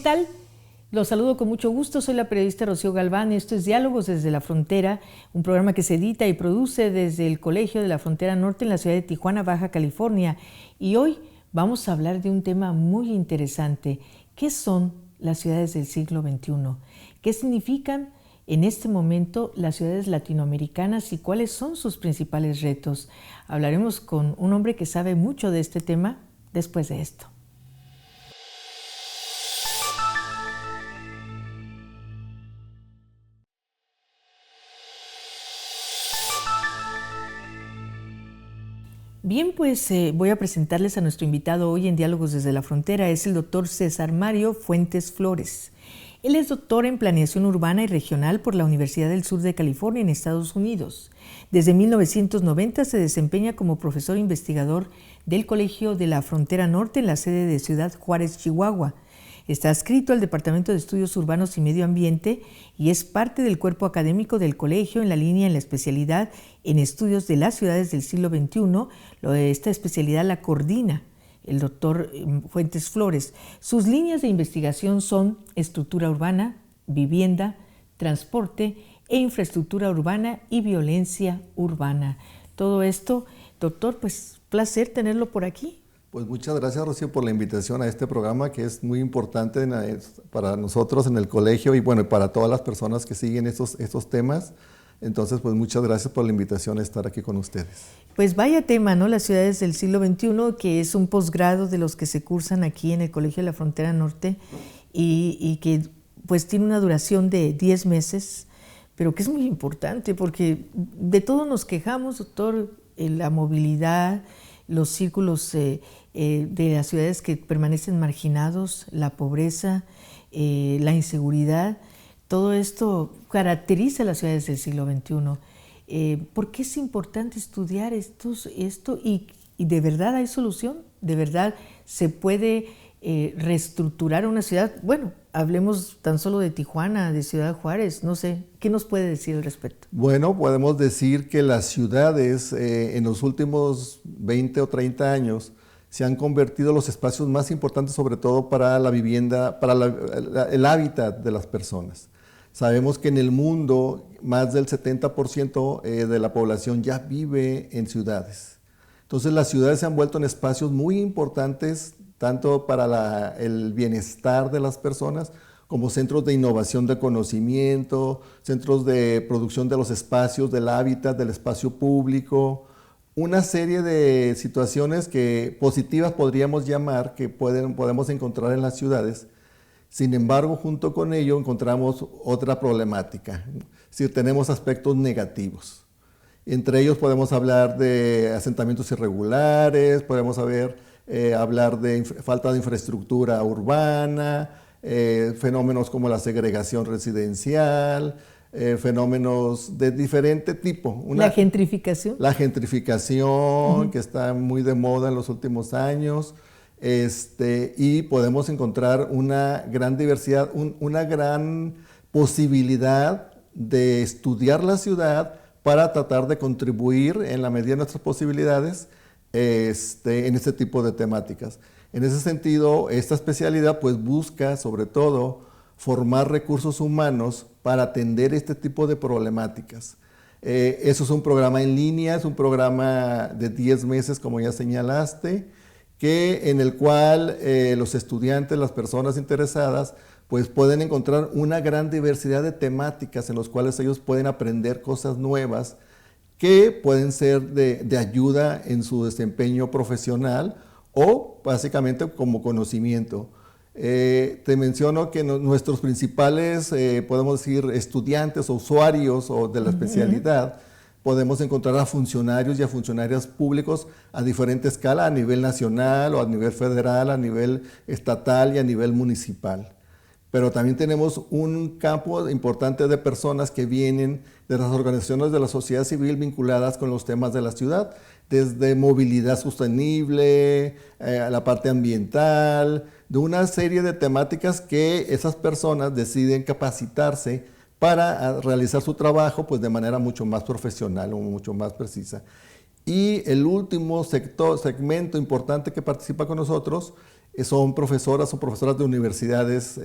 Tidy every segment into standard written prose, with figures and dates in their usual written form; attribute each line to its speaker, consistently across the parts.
Speaker 1: tal? Los saludo con mucho gusto, soy la periodista Rocío Galván. Esto es Diálogos desde la Frontera, un programa que se edita y produce desde el Colegio de la Frontera Norte en la ciudad de Tijuana, Baja California. Y hoy vamos a hablar de un tema muy interesante. ¿Qué son las ciudades del siglo XXI? ¿Qué significan en este momento las ciudades latinoamericanas y cuáles son sus principales retos? Hablaremos con un hombre que sabe mucho de este tema después de esto. Bien, pues voy a presentarles a nuestro invitado hoy en Diálogos desde la Frontera. Es el doctor César Mario Fuentes Flores. Él es doctor en Planeación Urbana y Regional por la Universidad del Sur de California en Estados Unidos. Desde 1990 se desempeña como profesor investigador del Colegio de la Frontera Norte en la sede de Ciudad Juárez, Chihuahua. Está adscrito al Departamento de Estudios Urbanos y Medio Ambiente y es parte del cuerpo académico del colegio en la especialidad en estudios de las ciudades del siglo XXI. Esta especialidad la coordina el doctor Fuentes Flores. Sus líneas de investigación son estructura urbana, vivienda, transporte e infraestructura urbana y violencia urbana. Todo esto, doctor, pues placer tenerlo por aquí.
Speaker 2: Pues muchas gracias, Rocío, por la invitación a este programa que es muy importante para nosotros en el colegio y bueno, para todas las personas que siguen estos temas. Entonces, pues muchas gracias por la invitación a estar aquí con ustedes.
Speaker 1: Pues vaya tema, ¿no? Las ciudades del siglo XXI, que es un posgrado de los que se cursan aquí en el Colegio de la Frontera Norte y que pues tiene una duración de 10 meses, pero que es muy importante porque de todo nos quejamos, doctor, la movilidad, los círculos de las ciudades que permanecen marginados, la pobreza, la inseguridad. Todo esto caracteriza a las ciudades del siglo XXI. ¿Por qué es importante estudiar esto y de verdad hay solución? ¿De verdad se puede reestructurar una ciudad? Bueno, hablemos tan solo de Tijuana, de Ciudad Juárez, no sé, ¿qué nos puede decir al respecto?
Speaker 2: Bueno, podemos decir que las ciudades en los últimos 20 o 30 años se han convertido en los espacios más importantes, sobre todo para la vivienda, para el hábitat de las personas. Sabemos que en el mundo más del 70% de la población ya vive en ciudades. Entonces las ciudades se han vuelto en espacios muy importantes, tanto para el bienestar de las personas, como centros de innovación de conocimiento, centros de producción de los espacios, del hábitat, del espacio público, una serie de situaciones positivas podríamos llamar que podemos encontrar en las ciudades. Sin embargo, junto con ello encontramos otra problemática, es decir, tenemos aspectos negativos. Entre ellos podemos hablar de asentamientos irregulares, podemos hablar de falta de infraestructura urbana, fenómenos como la segregación residencial, fenómenos de diferente tipo.
Speaker 1: ¿La gentrificación?
Speaker 2: La gentrificación, que está muy de moda en los últimos años. Y podemos encontrar una gran diversidad, una gran posibilidad de estudiar la ciudad para tratar de contribuir en la medida de nuestras posibilidades en este tipo de temáticas. En ese sentido, esta especialidad pues busca sobre todo formar recursos humanos para atender este tipo de problemáticas. Eso es un programa en línea, es un programa de 10 meses como ya señalaste, en el cual los estudiantes, las personas interesadas, pues pueden encontrar una gran diversidad de temáticas en las cuales ellos pueden aprender cosas nuevas que pueden ser de ayuda en su desempeño profesional o básicamente como conocimiento. Te menciono que nuestros principales, podemos decir, estudiantes o usuarios de la especialidad, podemos encontrar a funcionarios y a funcionarias públicos a diferente escala, a nivel nacional o a nivel federal, a nivel estatal y a nivel municipal. Pero también tenemos un campo importante de personas que vienen de las organizaciones de la sociedad civil vinculadas con los temas de la ciudad, desde movilidad sostenible, a la parte ambiental, de una serie de temáticas que esas personas deciden capacitarse para realizar su trabajo pues, de manera mucho más profesional o mucho más precisa. Y el último segmento importante que participa con nosotros son profesoras o profesoras de universidades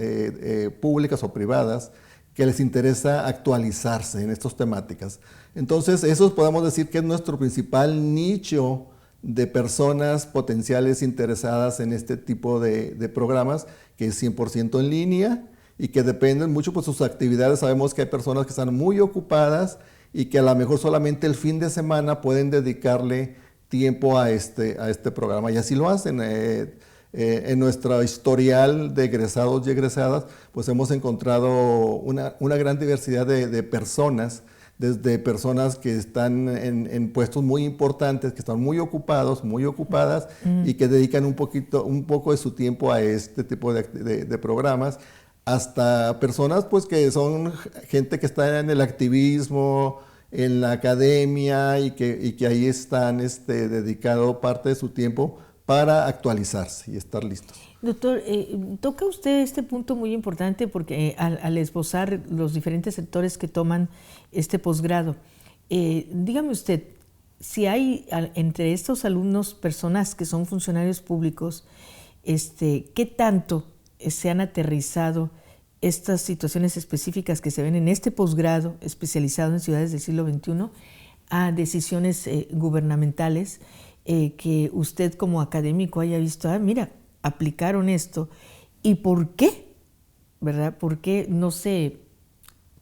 Speaker 2: públicas o privadas que les interesa actualizarse en estas temáticas. Entonces, eso podemos decir que es nuestro principal nicho de personas potenciales interesadas en este tipo de programas, que es 100% en línea y que dependen mucho por sus actividades. Sabemos que hay personas que están muy ocupadas y que a lo mejor solamente el fin de semana pueden dedicarle tiempo a este programa, y así lo hacen. En nuestro historial de egresados y egresadas, pues hemos encontrado una gran diversidad de personas, desde personas que están en puestos muy importantes, que están muy ocupados, muy ocupadas, y que dedican un poco de su tiempo a este tipo de programas, hasta personas pues que son gente que está en el activismo, en la academia, y que ahí están dedicado parte de su tiempo para actualizarse y estar listos.
Speaker 1: Doctor, toca usted este punto muy importante porque al esbozar los diferentes sectores que toman este posgrado, dígame usted, si hay entre estos alumnos personas que son funcionarios públicos, ¿qué tanto se han aterrizado estas situaciones específicas que se ven en este posgrado especializado en ciudades del siglo XXI a decisiones gubernamentales? Que usted como académico haya visto, mira, aplicaron esto, ¿y por qué? ¿Verdad? ¿Por qué no se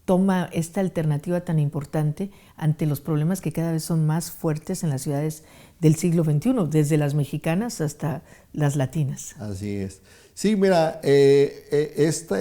Speaker 1: toma esta alternativa tan importante ante los problemas que cada vez son más fuertes en las ciudades del siglo XXI, desde las mexicanas hasta las latinas?
Speaker 2: Así es. Sí, mira, este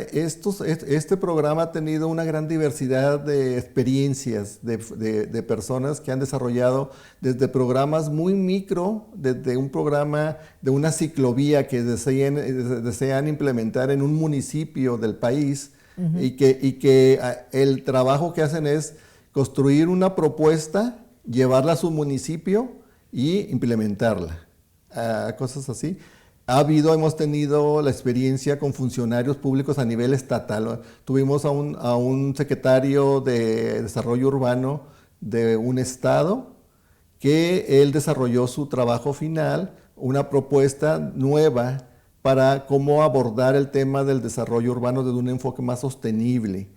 Speaker 2: programa ha tenido una gran diversidad de experiencias de personas que han desarrollado desde programas muy micro, desde un programa de una ciclovía que desean implementar en un municipio del país, y que el trabajo que hacen es construir una propuesta, llevarla a su municipio y implementarla, cosas así. Hemos tenido la experiencia con funcionarios públicos a nivel estatal. Tuvimos a un secretario de Desarrollo Urbano de un estado que él desarrolló su trabajo final, una propuesta nueva para cómo abordar el tema del desarrollo urbano desde un enfoque más sostenible.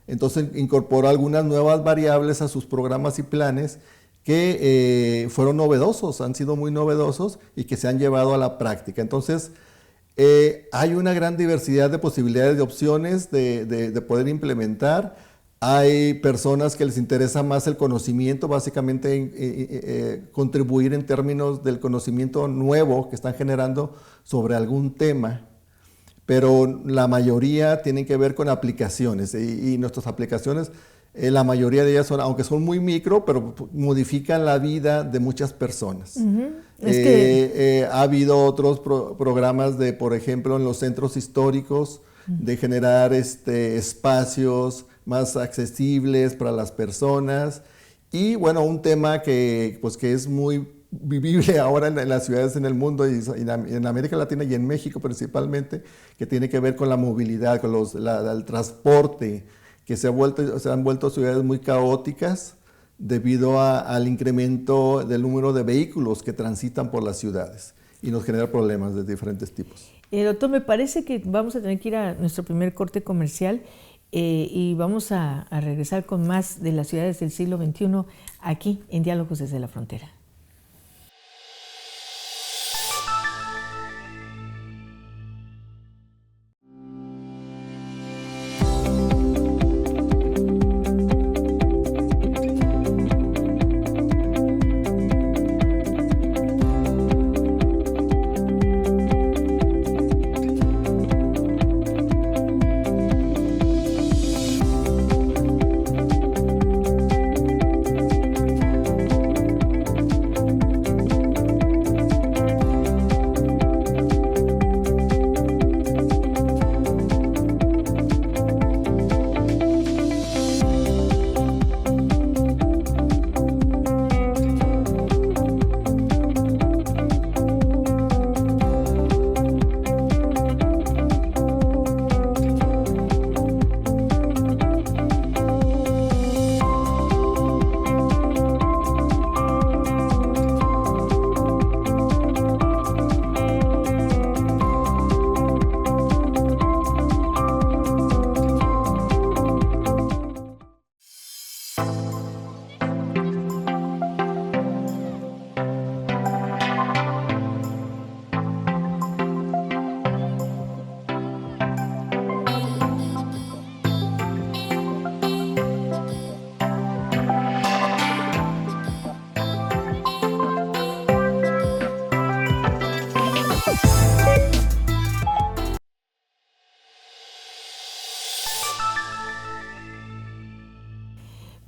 Speaker 2: Entonces incorporó algunas nuevas variables a sus programas y planes que fueron novedosos, han sido muy novedosos y que se han llevado a la práctica. Entonces, hay una gran diversidad de posibilidades, de opciones de poder implementar. Hay personas que les interesa más el conocimiento, básicamente contribuir en términos del conocimiento nuevo que están generando sobre algún tema, pero la mayoría tienen que ver con aplicaciones, y nuestras aplicaciones, la mayoría de ellas son, aunque son muy micro, pero modifican la vida de muchas personas. Ha habido otros programas por ejemplo, en los centros históricos, de generar espacios más accesibles para las personas. Y bueno, un tema que es muy vivible ahora en las ciudades en el mundo, y en América Latina y en México principalmente, que tiene que ver con la movilidad, con el transporte, que se han vuelto ciudades muy caóticas debido al incremento del número de vehículos que transitan por las ciudades, y nos genera problemas de diferentes tipos.
Speaker 1: Doctor, me parece que vamos a tener que ir a nuestro primer corte comercial y vamos a regresar con más de las ciudades del siglo XXI aquí en Diálogos desde la Frontera.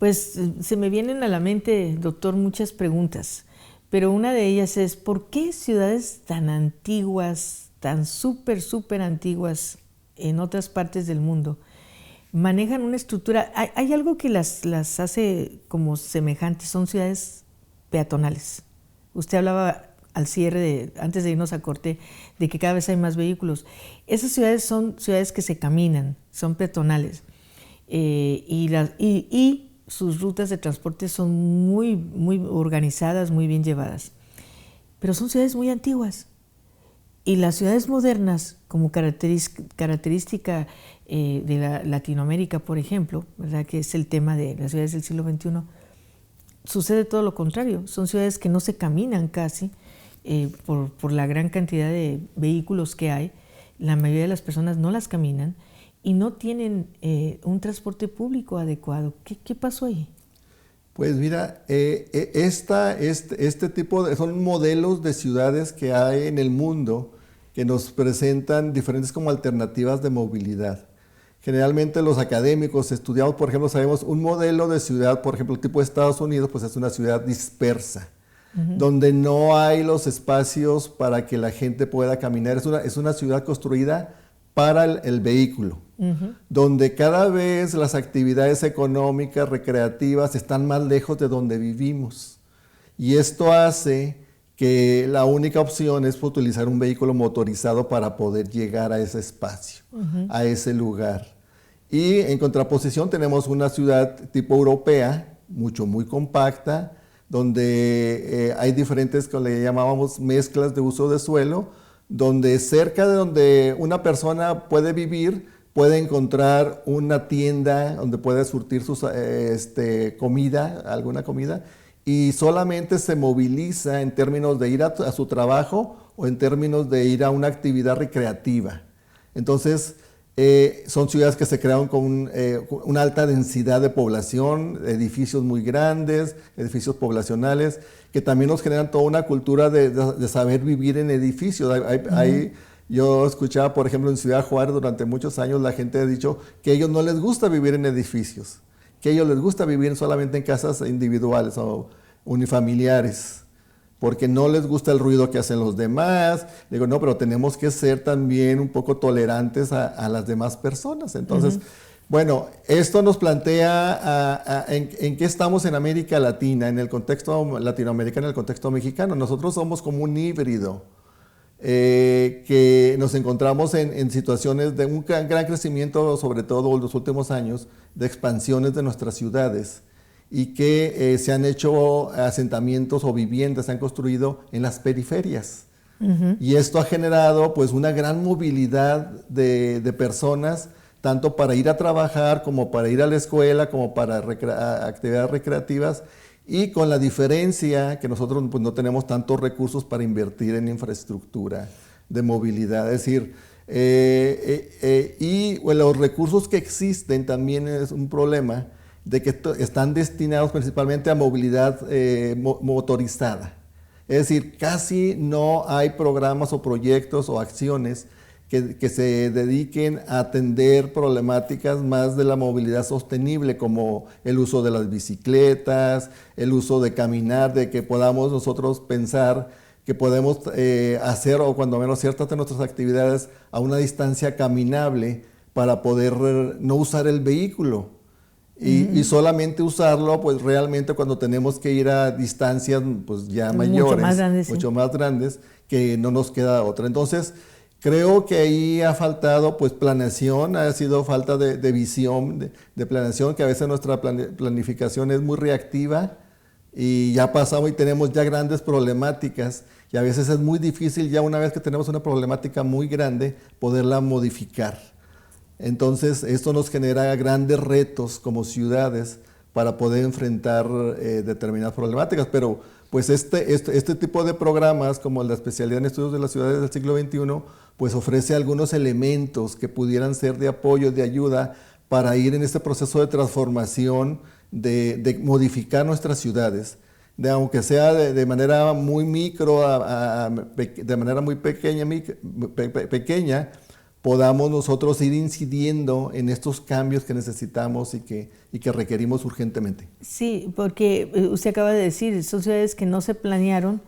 Speaker 1: Pues se me vienen a la mente, doctor, muchas preguntas, pero una de ellas es, ¿por qué ciudades tan antiguas, tan súper antiguas en otras partes del mundo, manejan una estructura? Hay algo que las hace como semejantes, son ciudades peatonales. Usted hablaba al cierre, antes de irnos a corte, de que cada vez hay más vehículos. Esas ciudades son ciudades que se caminan, son peatonales, y sus rutas de transporte son muy organizadas, muy bien llevadas. Pero son ciudades muy antiguas. Y las ciudades modernas, como característica de Latinoamérica, por ejemplo, ¿verdad?, que es el tema de las ciudades del siglo XXI, sucede todo lo contrario. Son ciudades que no se caminan casi, por la gran cantidad de vehículos que hay. La mayoría de las personas no las caminan y no tienen un transporte público adecuado. ¿Qué pasó ahí?
Speaker 2: Pues mira, este tipo son modelos de ciudades que hay en el mundo que nos presentan diferentes como alternativas de movilidad. Generalmente los académicos estudiamos, por ejemplo, sabemos un modelo de ciudad, por ejemplo, tipo de Estados Unidos, pues es una ciudad dispersa, donde no hay los espacios para que la gente pueda caminar. Es una ciudad construida para el vehículo, donde cada vez las actividades económicas, recreativas, están más lejos de donde vivimos. Y esto hace que la única opción es utilizar un vehículo motorizado para poder llegar a ese espacio, a ese lugar. Y en contraposición tenemos una ciudad tipo europea, muy compacta, donde hay diferentes, que le llamábamos mezclas de uso de suelo, donde cerca de donde una persona puede vivir, puede encontrar una tienda donde puede surtir sus comida, alguna comida, y solamente se moviliza en términos de ir a su trabajo o en términos de ir a una actividad recreativa. Entonces, son ciudades que se crearon con una alta densidad de población, edificios muy grandes, edificios poblacionales, que también nos generan toda una cultura de saber vivir en edificios. Yo escuchaba, por ejemplo, en Ciudad Juárez durante muchos años la gente ha dicho que a ellos no les gusta vivir en edificios, que a ellos les gusta vivir solamente en casas individuales o unifamiliares, porque no les gusta el ruido que hacen los demás. Digo, no, pero tenemos que ser también un poco tolerantes a las demás personas. Entonces, bueno, esto nos plantea en qué estamos en América Latina, en el contexto latinoamericano, en el contexto mexicano. Nosotros somos como un híbrido, que nos encontramos en situaciones de un gran crecimiento, sobre todo en los últimos años, de expansiones de nuestras ciudades, y que se han hecho asentamientos o viviendas, se han construido en las periferias. Y esto ha generado pues una gran movilidad de personas, tanto para ir a trabajar, como para ir a la escuela, como para actividades recreativas, y con la diferencia que nosotros pues, no tenemos tantos recursos para invertir en infraestructura de movilidad. Es decir, los recursos que existen también es un problema, de que están destinados principalmente a movilidad motorizada. Es decir, casi no hay programas o proyectos o acciones que se dediquen a atender problemáticas más de la movilidad sostenible, como el uso de las bicicletas, el uso de caminar, de que podamos nosotros pensar que podemos hacer, o cuando menos ciertas de nuestras actividades, a una distancia caminable para poder no usar el vehículo. Y solamente usarlo pues realmente cuando tenemos que ir a distancias pues ya mayores, mucho más grandes, que no nos queda otra. Entonces creo que ahí ha faltado pues planeación, ha sido falta de visión, de planeación, que a veces nuestra planificación es muy reactiva y ya pasamos y tenemos ya grandes problemáticas, y a veces es muy difícil ya una vez que tenemos una problemática muy grande poderla modificar. Entonces, esto nos genera grandes retos como ciudades para poder enfrentar determinadas problemáticas, pero pues este tipo de programas, como la especialidad en estudios de las ciudades del siglo XXI, pues ofrece algunos elementos que pudieran ser de apoyo, de ayuda, para ir en este proceso de transformación, de modificar nuestras ciudades, aunque sea de manera muy micro, de manera muy pequeña, podamos nosotros ir incidiendo en estos cambios que necesitamos y que requerimos urgentemente.
Speaker 1: Sí, porque usted acaba de decir, son ciudades que no se planearon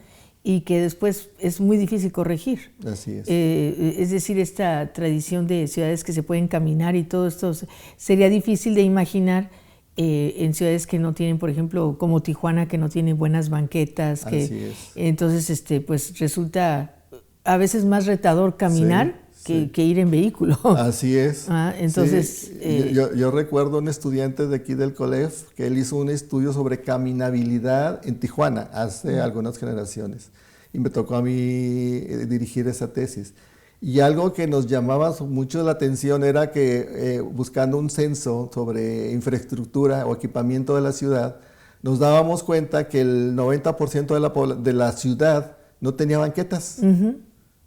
Speaker 1: y que después es muy difícil corregir.
Speaker 2: Así es.
Speaker 1: Es decir, esta tradición de ciudades que se pueden caminar y todo esto sería difícil de imaginar en ciudades que no tienen, por ejemplo, como Tijuana, que no tiene buenas banquetas.
Speaker 2: Así es.
Speaker 1: Entonces, pues resulta a veces más retador caminar que ir en vehículo.
Speaker 2: Así es.
Speaker 1: Entonces,
Speaker 2: sí. Yo recuerdo un estudiante de aquí del COLEF que él hizo un estudio sobre caminabilidad en Tijuana hace algunas generaciones y me tocó a mí dirigir esa tesis. Y algo que nos llamaba mucho la atención era que buscando un censo sobre infraestructura o equipamiento de la ciudad, nos dábamos cuenta que el 90% de la ciudad no tenía banquetas.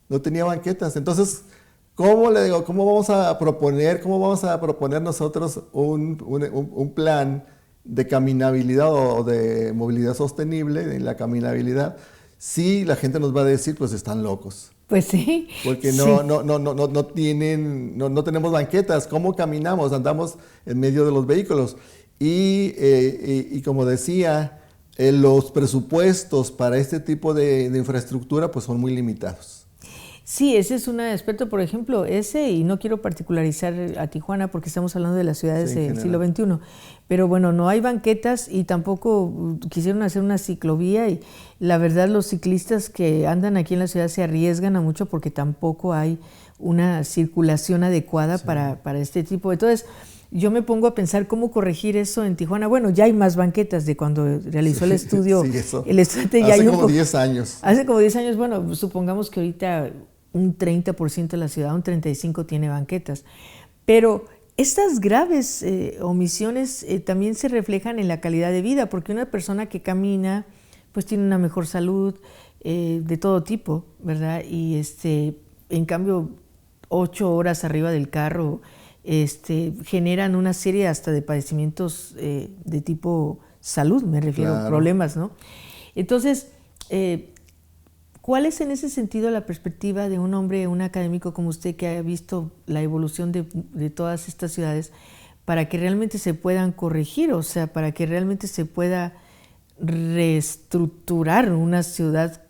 Speaker 2: No tenía banquetas. Entonces, ¿cómo vamos a proponer nosotros un plan de caminabilidad o de movilidad sostenible en la caminabilidad si la gente nos va a decir, pues están locos?
Speaker 1: Pues sí.
Speaker 2: Porque no tenemos banquetas. ¿Cómo caminamos? Andamos en medio de los vehículos. Y como decía, los presupuestos para este tipo de infraestructura pues son muy limitados.
Speaker 1: Sí, ese es un aspecto, por ejemplo, y no quiero particularizar a Tijuana porque estamos hablando de las ciudades del siglo XXI, pero bueno, no hay banquetas y tampoco quisieron hacer una ciclovía y la verdad los ciclistas que andan aquí en la ciudad se arriesgan a mucho porque tampoco hay una circulación adecuada para este tipo. Entonces, yo me pongo a pensar cómo corregir eso en Tijuana. Bueno, ya hay más banquetas de cuando realizó el estudio. El estudiante ya
Speaker 2: hace como 10 años.
Speaker 1: Hace como 10 años, bueno, supongamos que ahorita un 30% de la ciudad, un 35% tiene banquetas. Pero estas graves omisiones también se reflejan en la calidad de vida, porque una persona que camina, pues tiene una mejor salud de todo tipo, ¿verdad? Y en cambio, 8 horas arriba del carro generan una serie hasta de padecimientos de tipo salud, me refiero, problemas, ¿no? Entonces, ¿cuál es en ese sentido la perspectiva de un hombre, un académico como usted que ha visto la evolución de todas estas ciudades para que realmente se puedan corregir, o sea, para que realmente se pueda reestructurar una ciudad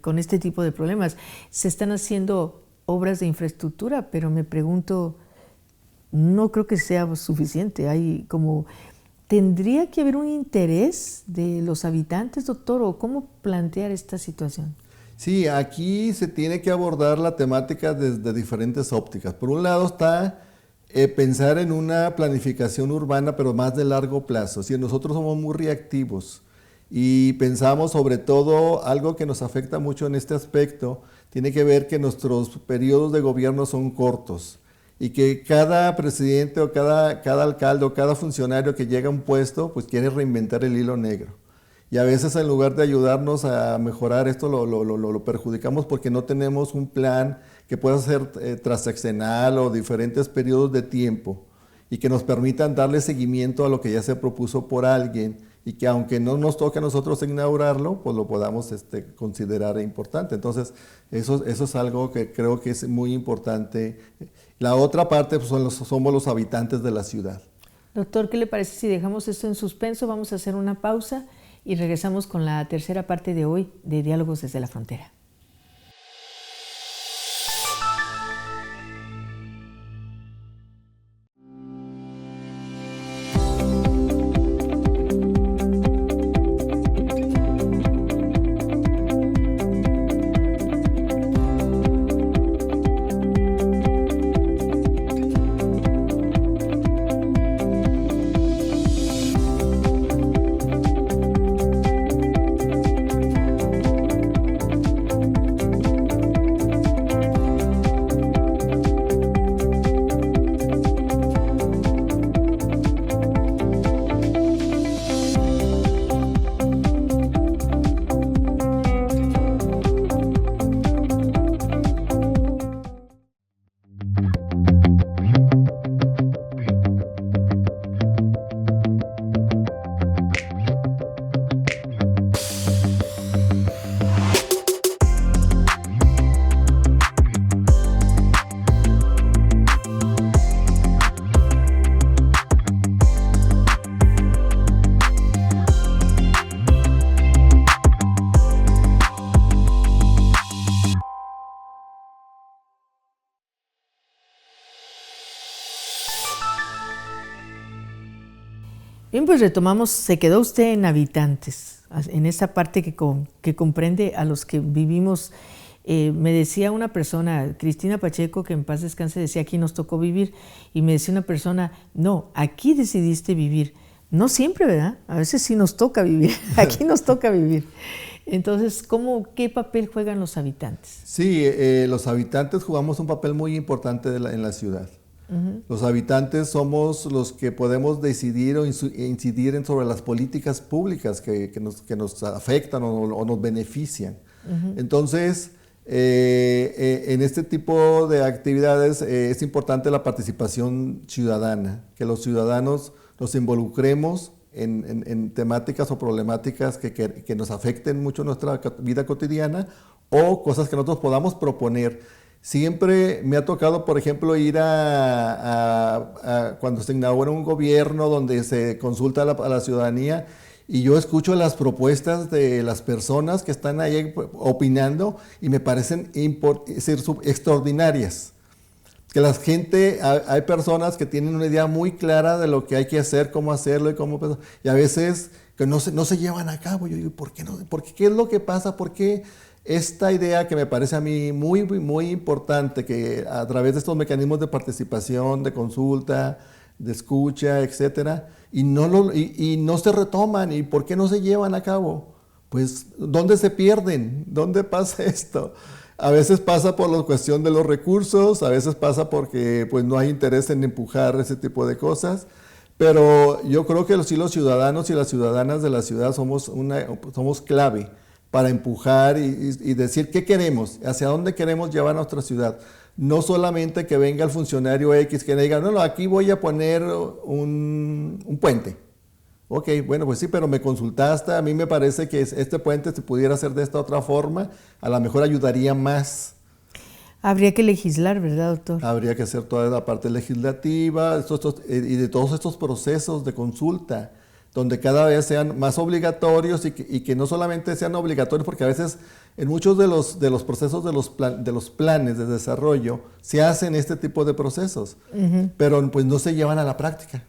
Speaker 1: con este tipo de problemas? Se están haciendo obras de infraestructura, pero me pregunto, no creo que sea suficiente. ¿Tendría que haber un interés de los habitantes, doctor, o cómo plantear esta situación?
Speaker 2: Sí, aquí se tiene que abordar la temática desde diferentes ópticas. Por un lado está pensar en una planificación urbana, pero más de largo plazo. Si nosotros somos muy reactivos y pensamos sobre todo algo que nos afecta mucho en este aspecto, tiene que ver que nuestros periodos de gobierno son cortos y que cada presidente o cada alcalde o cada funcionario que llega a un puesto pues quiere reinventar el hilo negro. Y a veces en lugar de ayudarnos a mejorar esto, lo perjudicamos porque no tenemos un plan que pueda ser transaccional o diferentes periodos de tiempo y que nos permitan darle seguimiento a lo que ya se propuso por alguien y que aunque no nos toque a nosotros inaugurarlo, pues lo podamos considerar importante. Entonces, eso es algo que creo que es muy importante. La otra parte pues, somos los habitantes de la ciudad.
Speaker 1: Doctor, ¿qué le parece si dejamos esto en suspenso? Vamos a hacer una pausa y regresamos con la tercera parte de hoy de Diálogos desde la Frontera. Bien, pues retomamos, se quedó usted en habitantes, en esa parte que comprende a los que vivimos. Me decía una persona, Cristina Pacheco, que en paz descanse, decía aquí nos tocó vivir, y me decía una persona, no, aquí decidiste vivir. No siempre, ¿verdad? A veces sí nos toca vivir, aquí nos toca vivir. Entonces, ¿qué papel juegan los habitantes?
Speaker 2: Sí, los habitantes jugamos un papel muy importante en la ciudad. Los habitantes somos los que podemos decidir o incidir sobre las políticas públicas que nos afectan o nos benefician. Entonces, en este tipo de actividades es importante la participación ciudadana, que los ciudadanos nos involucremos en temáticas o problemáticas que nos afecten mucho nuestra vida cotidiana o cosas que nosotros podamos proponer. Siempre me ha tocado, por ejemplo, ir cuando se inaugura un gobierno donde se consulta a la ciudadanía y yo escucho las propuestas de las personas que están ahí opinando y me parecen extraordinarias. Que la gente, hay personas que tienen una idea muy clara de lo que hay que hacer, cómo hacerlo y a veces que no se llevan a cabo. Yo digo, ¿por qué no? ¿Qué es lo que pasa? ¿Por qué esta idea que me parece a mí muy, muy importante, que a través de estos mecanismos de participación, de consulta, de escucha, etcétera, y no se retoman? ¿Y por qué no se llevan a cabo? Pues, ¿dónde se pierden? ¿Dónde pasa esto? A veces pasa por la cuestión de los recursos, a veces pasa porque pues, no hay interés en empujar ese tipo de cosas, pero yo creo que sí, los ciudadanos y las ciudadanas de la ciudad somos clave para empujar y decir qué queremos, hacia dónde queremos llevar a nuestra ciudad. No solamente que venga el funcionario X que diga, no, aquí voy a poner un puente. Ok, bueno, pues sí, pero me consultaste, a mí me parece que este puente se pudiera hacer de esta otra forma, a lo mejor ayudaría más.
Speaker 1: Habría que legislar, ¿verdad, doctor?
Speaker 2: Habría que hacer toda la parte legislativa y de todos estos procesos de consulta, donde cada vez sean más obligatorios y que no solamente sean obligatorios, porque a veces en muchos de los procesos de los planes de desarrollo se hacen este tipo de procesos, pero pues no se llevan a la práctica.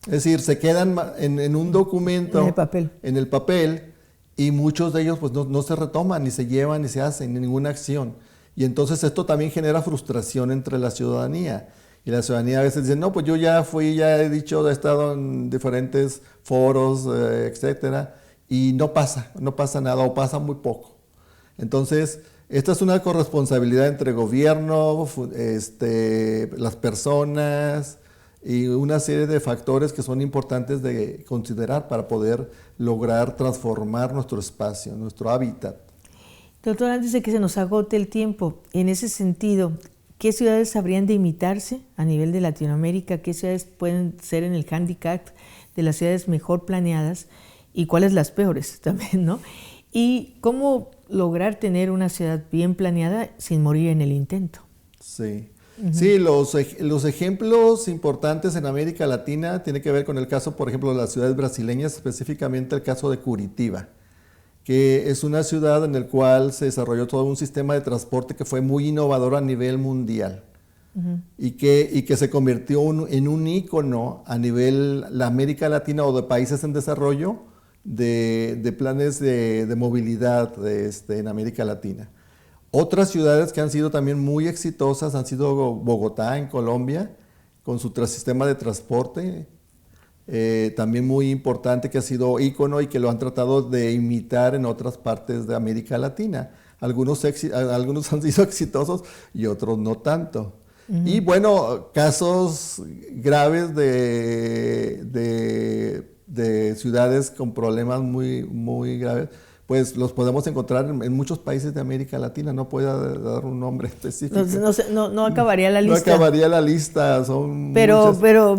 Speaker 2: Es decir, se quedan en un documento, en el papel, y muchos de ellos pues no se retoman, ni se llevan, ni se hacen, ni ninguna acción. Y entonces esto también genera frustración entre la ciudadanía. Y la ciudadanía a veces dice, no, pues yo ya he dicho, he estado en diferentes foros, etcétera, y no pasa nada o pasa muy poco. Entonces, esta es una corresponsabilidad entre gobierno, las personas y una serie de factores que son importantes de considerar para poder lograr transformar nuestro espacio, nuestro hábitat.
Speaker 1: Doctor, antes de que se nos agote el tiempo, en ese sentido, ¿qué ciudades habrían de imitarse a nivel de Latinoamérica? ¿Qué ciudades pueden ser en el handicap de las ciudades mejor planeadas? ¿Y cuáles las peores también, no? ¿Y cómo lograr tener una ciudad bien planeada sin morir en el intento?
Speaker 2: Sí. Sí, los ejemplos importantes en América Latina tienen que ver con el caso, por ejemplo, de las ciudades brasileñas, específicamente el caso de Curitiba, que es una ciudad en la cual se desarrolló todo un sistema de transporte que fue muy innovador a nivel mundial y que se convirtió en un ícono a nivel la América Latina o de países en desarrollo de planes de movilidad en América Latina. Otras ciudades que han sido también muy exitosas han sido Bogotá en Colombia, con su sistema de transporte, también muy importante, que ha sido ícono y que lo han tratado de imitar en otras partes de América Latina. Algunos han sido exitosos y otros no tanto. Y bueno, casos graves de ciudades con problemas muy, muy graves, pues los podemos encontrar en muchos países de América Latina. No puedo dar un nombre específico.
Speaker 1: No acabaría la lista.
Speaker 2: No acabaría la lista,
Speaker 1: pero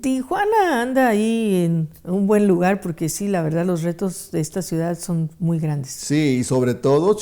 Speaker 1: Tijuana anda ahí en un buen lugar, porque sí, la verdad, los retos de esta ciudad son muy grandes.
Speaker 2: Sí, y sobre todo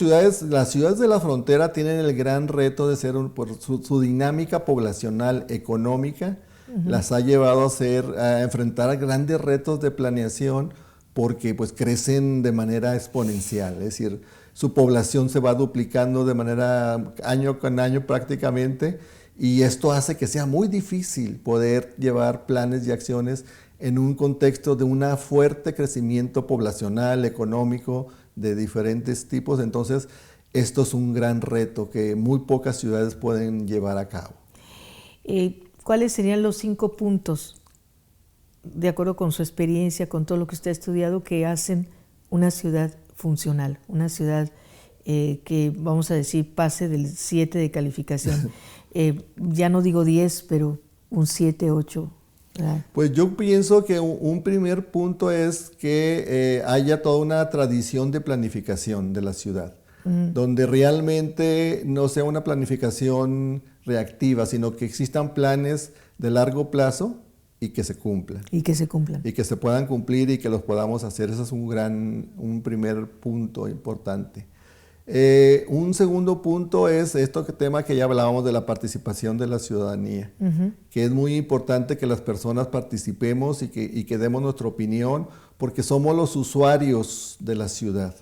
Speaker 2: las ciudades de la frontera tienen el gran reto de ser, por su dinámica poblacional, económica, las ha llevado a enfrentar grandes retos de planeación, porque pues crecen de manera exponencial, es decir, su población se va duplicando de manera año con año prácticamente, y esto hace que sea muy difícil poder llevar planes y acciones en un contexto de un fuerte crecimiento poblacional, económico, de diferentes tipos. Entonces, esto es un gran reto que muy pocas ciudades pueden llevar a cabo.
Speaker 1: ¿Cuáles serían los 5 puntos, de acuerdo con su experiencia, con todo lo que usted ha estudiado, que hacen una ciudad funcional, una ciudad que, vamos a decir, pase del 7 de calificación? Ya no digo 10, pero un 7, 8. ¿verdad?
Speaker 2: Pues yo pienso que un primer punto es que haya toda una tradición de planificación de la ciudad, donde realmente no sea una planificación reactiva, sino que existan planes de largo plazo y que se cumplan.
Speaker 1: Y que se cumplan.
Speaker 2: Y que se puedan cumplir y que los podamos hacer. Ese es un primer punto importante. Un segundo punto es tema que ya hablábamos de la participación de la ciudadanía, que es muy importante que las personas participemos y que demos nuestra opinión, porque somos los usuarios de la ciudad.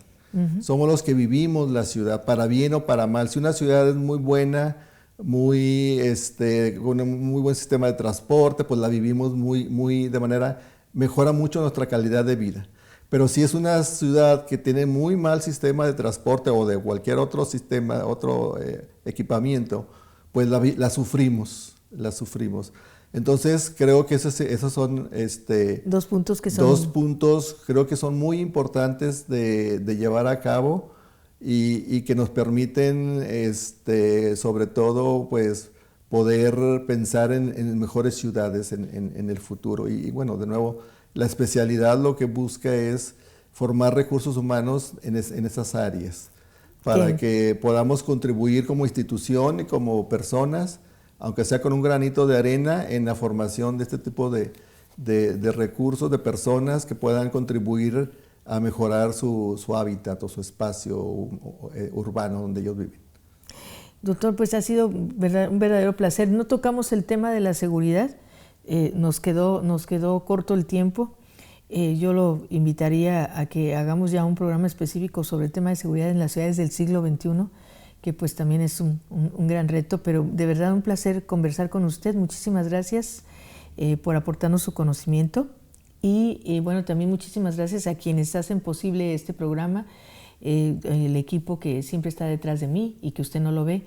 Speaker 2: Somos los que vivimos la ciudad, para bien o para mal. Si una ciudad es muy buena, con un muy buen sistema de transporte, pues la vivimos de manera, mejora mucho nuestra calidad de vida. Pero si es una ciudad que tiene muy mal sistema de transporte o de cualquier otro sistema, equipamiento, pues la sufrimos. Entonces creo que esos son
Speaker 1: 2 puntos
Speaker 2: creo que son muy importantes de llevar a cabo y que nos permiten sobre todo pues poder pensar en mejores ciudades en el futuro. Y bueno, de nuevo, la especialidad lo que busca es formar recursos humanos en esas áreas para que podamos contribuir como institución y como personas, aunque sea con un granito de arena, en la formación de este tipo de recursos, de personas que puedan contribuir a mejorar su hábitat o su espacio urbano donde ellos viven.
Speaker 1: Doctor, pues ha sido un verdadero placer. No tocamos el tema de la seguridad, nos quedó corto el tiempo. Yo lo invitaría a que hagamos ya un programa específico sobre el tema de seguridad en las ciudades del siglo XXI, que pues también es un gran reto, pero de verdad un placer conversar con usted. Muchísimas gracias por aportarnos su conocimiento y bueno, también muchísimas gracias a quienes hacen posible este programa, el equipo que siempre está detrás de mí y que usted no lo ve,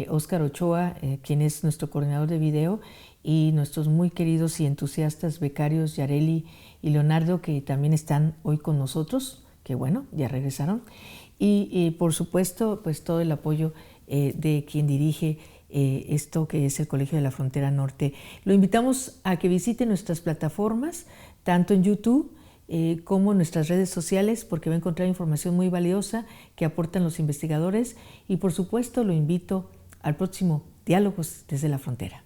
Speaker 1: Óscar Ochoa, quien es nuestro coordinador de video, y nuestros muy queridos y entusiastas becarios Yareli y Leonardo, que también están hoy con nosotros, que bueno, ya regresaron. Y por supuesto, pues todo el apoyo de quien dirige esto que es el Colegio de la Frontera Norte. Lo invitamos a que visite nuestras plataformas, tanto en YouTube como en nuestras redes sociales, porque va a encontrar información muy valiosa que aportan los investigadores. Y por supuesto, lo invito al próximo Diálogos desde la Frontera.